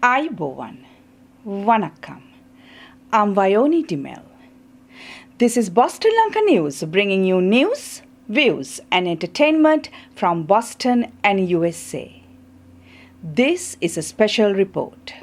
Ayubowan, Vanakkam. I'm Vayoni Dimel. This is Boston Lanka News, bringing you news, views and entertainment from Boston and USA. This is a special report.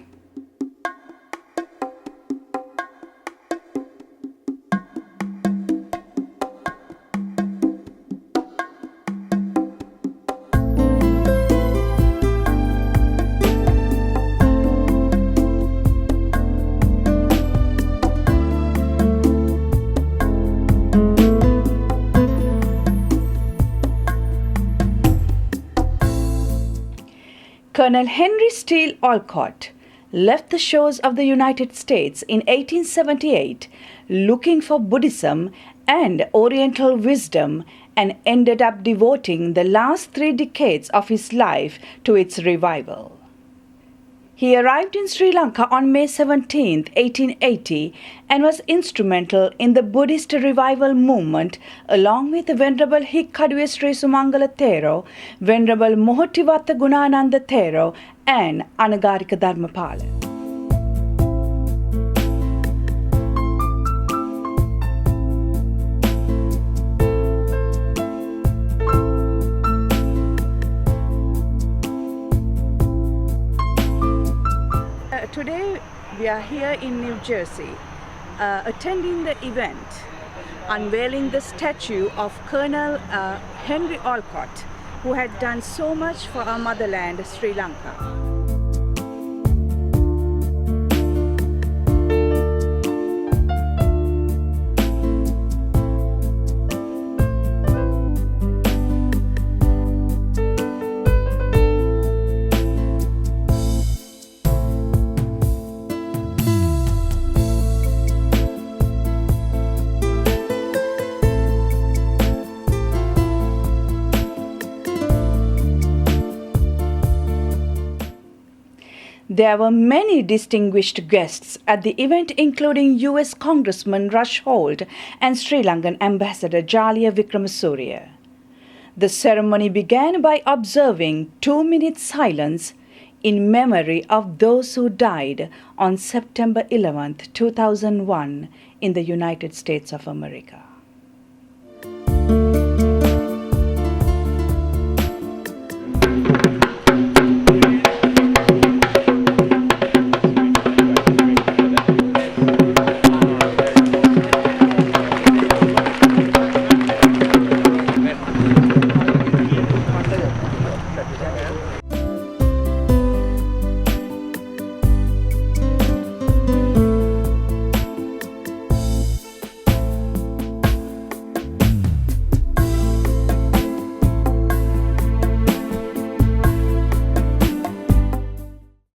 Colonel Henry Steele Olcott left the shores of the United States in 1878 looking for Buddhism and Oriental wisdom and ended up devoting the last 3 decades of his life to its revival. He arrived in Sri Lanka on May 17, 1880 and was instrumental in the Buddhist revival movement along with Venerable Hikkaduwe Sri Sumangala Thero, Venerable Mohotivatta Gunananda Thero and Anagarika Dharmapala. Today we are here in New Jersey attending the event unveiling the statue of Colonel Henry Olcott, who had done so much for our motherland, Sri Lanka. There were many distinguished guests at the event, including U.S. Congressman Rush Holt and Sri Lankan Ambassador Jalia Wickramasuriya. The ceremony began by observing 2-minute silence in memory of those who died on September 11, 2001 in the United States of America.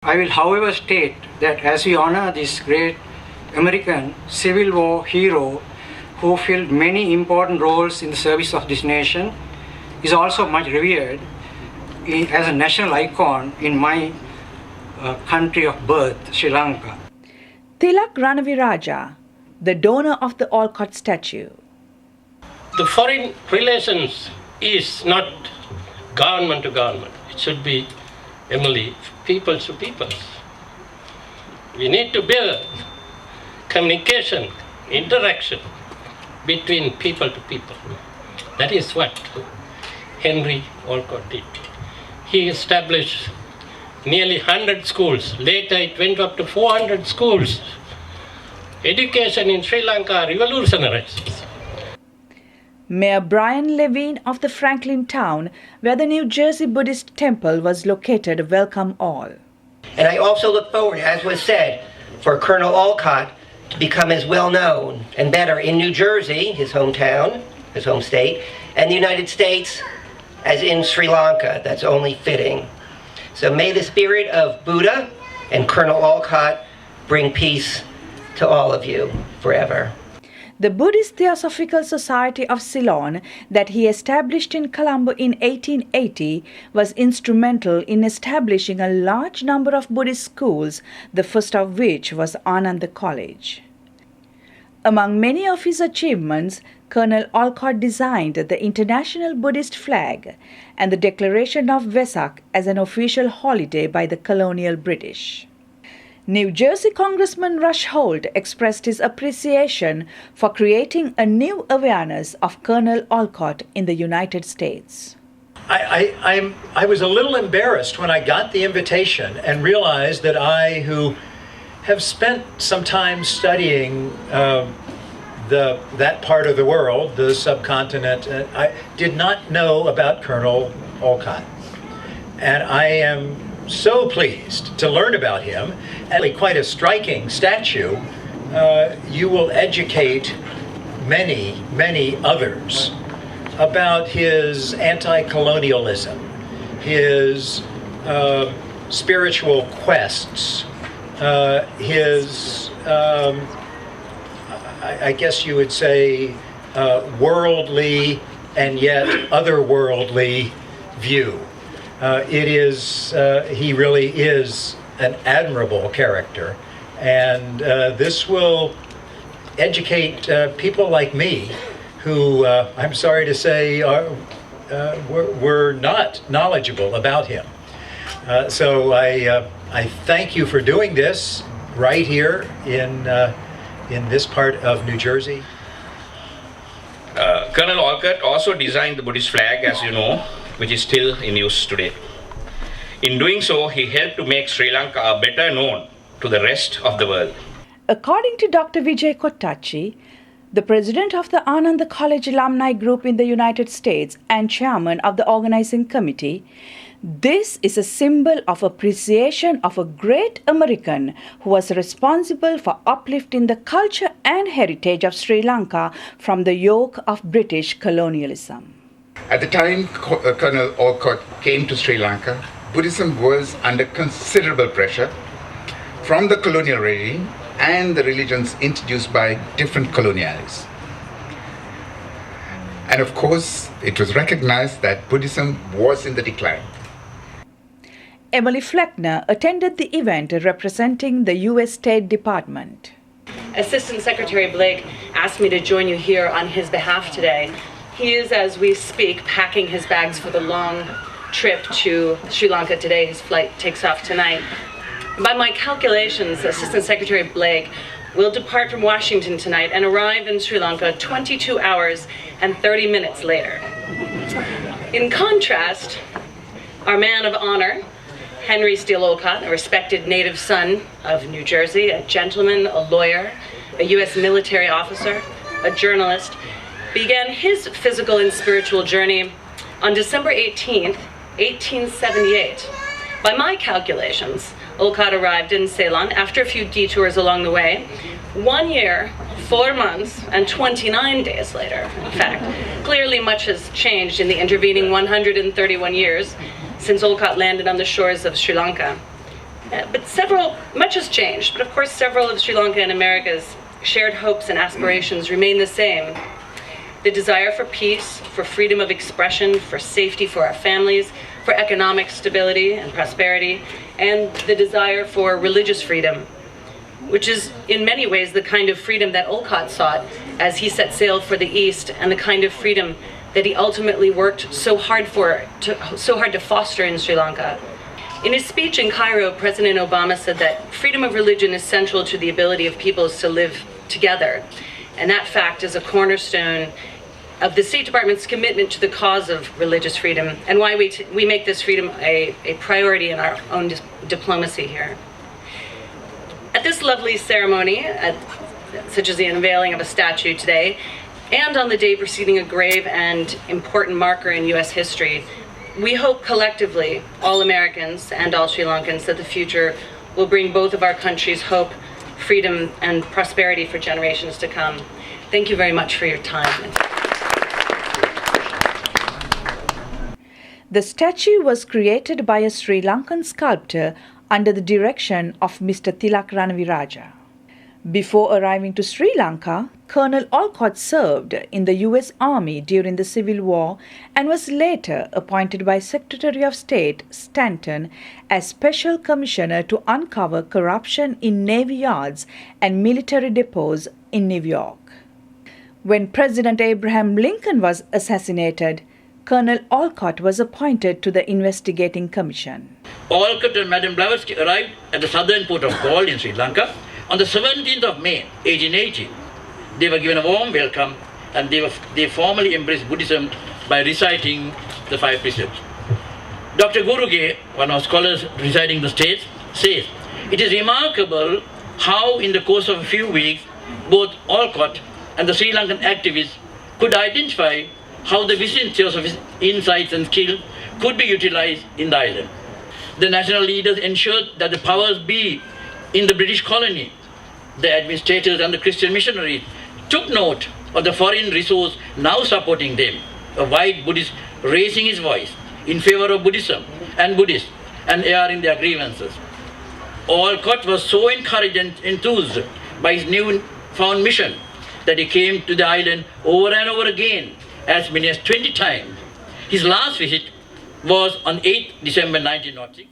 I will, however, state that as we honor this great American Civil War hero who filled many important roles in the service of this nation, is also much revered as a national icon in my country of birth, Sri Lanka. Tilak Ranaviraja, the donor of the Olcott statue. The foreign relations is not government to government. It should be Emily, people to people. We need to build communication, interaction between people to people. That is what Henry Olcott did. He established nearly 100 schools. Later it went up to 400 schools. Education in Sri Lanka revolutionized. Mayor Brian Levine of the Franklin town, where the New Jersey Buddhist temple was located, welcomed all. And I also look forward, as was said, for Colonel Olcott to become as well known and better in New Jersey, his hometown, his home state, and the United States as in Sri Lanka. That's only fitting. So may the spirit of Buddha and Colonel Olcott bring peace to all of you forever. The Buddhist Theosophical Society of Ceylon that he established in Colombo in 1880 was instrumental in establishing a large number of Buddhist schools, the first of which was Ananda College. Among many of his achievements, Colonel Olcott designed the International Buddhist flag and the declaration of Vesak as an official holiday by the colonial British. New Jersey Congressman Rush Holt expressed his appreciation for creating a new awareness of Colonel Olcott in the United States. I was a little embarrassed when I got the invitation and realized that I, who have spent some time studying that part of the world, the subcontinent, I did not know about Colonel Olcott. And I am so pleased to learn about him. And quite a striking statue. You will educate many, many others about his anti-colonialism, his spiritual quests, his, I guess you would say, worldly and yet otherworldly view. He really is an admirable character, and this will educate people like me who, I'm sorry to say, were not knowledgeable about him. So I thank you for doing this right here in this part of New Jersey. Colonel Olcott also designed the Buddhist flag, as you know, which is still in use today. In doing so, he helped to make Sri Lanka better known to the rest of the world. According to Dr. Vijay Kottachi, the president of the Ananda College Alumni Group in the United States and chairman of the organizing committee, this is a symbol of appreciation of a great American who was responsible for uplifting the culture and heritage of Sri Lanka from the yoke of British colonialism. At the time Colonel Olcott came to Sri Lanka, Buddhism was under considerable pressure from the colonial regime and the religions introduced by different colonialists. And of course, it was recognized that Buddhism was in the decline. Emily Fleckner attended the event representing the U.S. State Department. Assistant Secretary Blake asked me to join you here on his behalf today. He is, as we speak, packing his bags for the long trip to Sri Lanka today. His flight takes off tonight. By my calculations, Assistant Secretary Blake will depart from Washington tonight and arrive in Sri Lanka 22 hours and 30 minutes later. In contrast, our man of honor, Henry Steele Olcott, a respected native son of New Jersey, a gentleman, a lawyer, a U.S. military officer, a journalist, began his physical and spiritual journey on December 18th, 1878. By my calculations, Olcott arrived in Ceylon after a few detours along the way, 1 year, 4 months, and 29 days later. In fact, clearly much has changed in the intervening 131 years since Olcott landed on the shores of Sri Lanka. But much has changed, but of course several of Sri Lanka and America's shared hopes and aspirations remain the same. The desire for peace, for freedom of expression, for safety for our families, for economic stability and prosperity, and the desire for religious freedom, which is in many ways the kind of freedom that Olcott sought as he set sail for the East, and the kind of freedom that he ultimately worked so hard to foster in Sri Lanka. In his speech in Cairo, President Obama said that freedom of religion is central to the ability of peoples to live together, and that fact is a cornerstone of the State Department's commitment to the cause of religious freedom, and why we make this freedom a priority in our own diplomacy here. At this lovely ceremony, such as the unveiling of a statue today, and on the day preceding a grave and important marker in U.S. history, we hope collectively, all Americans and all Sri Lankans, that the future will bring both of our countries hope, freedom, and prosperity for generations to come. Thank you very much for your time. The statue was created by a Sri Lankan sculptor under the direction of Mr. Tilak Ranaviraja. Before arriving to Sri Lanka, Colonel Olcott served in the U.S. Army during the Civil War and was later appointed by Secretary of State Stanton as Special Commissioner to uncover corruption in Navy yards and military depots in New York. When President Abraham Lincoln was assassinated, Colonel Olcott was appointed to the investigating commission. Olcott and Madame Blavatsky arrived at the southern port of Galle in Sri Lanka on the 17th of May, 1880. They were given a warm welcome and they formally embraced Buddhism by reciting the 5 precepts. Dr. Guruge, one of scholars residing in the States, says, "It is remarkable how in the course of a few weeks, both Olcott and the Sri Lankan activists could identify how the vicissitudes of his insights and skill could be utilized in the island. The national leaders ensured that the powers be in the British colony, the administrators and the Christian missionaries took note of the foreign resource now supporting them, a white Buddhist raising his voice in favor of Buddhism and Buddhists and airing their grievances. Olcott was so encouraged and enthused by his new-found mission that he came to the island over and over again, as many as 20 times. His last visit was on 8 December 1906.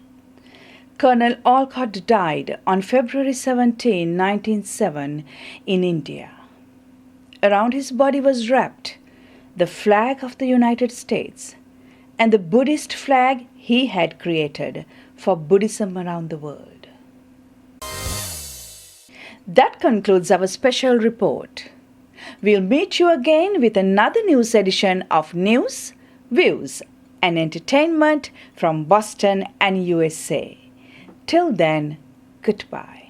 Colonel Olcott died on February 17, 1907, in India. Around his body was wrapped the flag of the United States and the Buddhist flag he had created for Buddhism around the world. That concludes our special report. We'll meet you again with another news edition of News, Views and Entertainment from Boston and USA. Till then, goodbye.